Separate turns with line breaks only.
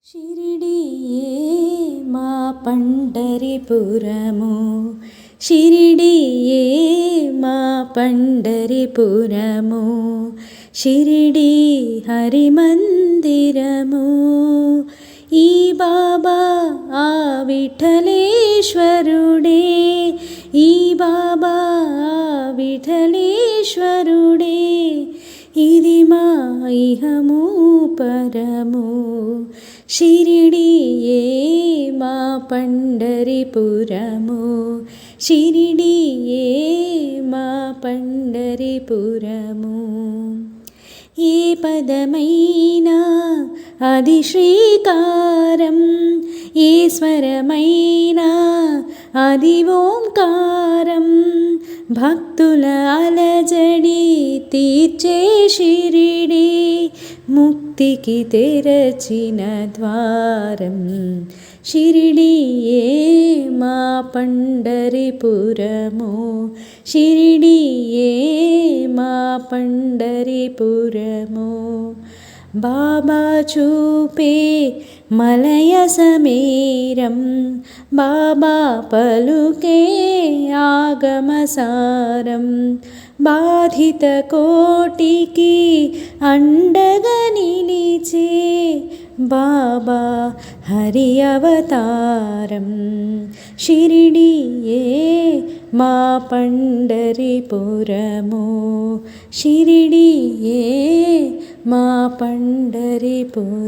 షిరిడియే మా పండరిపురము, షిరిడియే మా పండరిపురము, షిరిడి హరి మందిరము. ఈ బాబా ఆ విఠలేశ్వరుడే, ఈ బాబా ఆ విఠలేశ్వరుడే, ఇది మా ఇహము పరము. షిరిడియే మా పండరిపురము, షిరిడియే మా పండరిపురము. ఏ పదమైనా అది శ్రీకారం, ఏ స్వరమైనా అది ఓంకారం. భక్తుల అలజడి తీర్చే షిరిడి, ముక్తికి తెరచిన ద్వారం. షిరిడియే మా పండరిపురము, షిరిడియే మా పండరిపురము. బాబా చూపే మలయ సమేరం, బాబా పలుకే ఆగమసారం. బాధిత కోటికి అండగా నిలిచే బాబా హరి అవతారం. షిరిడియే మా పండరిపురము, షిరిడియే మా పండరిపురము.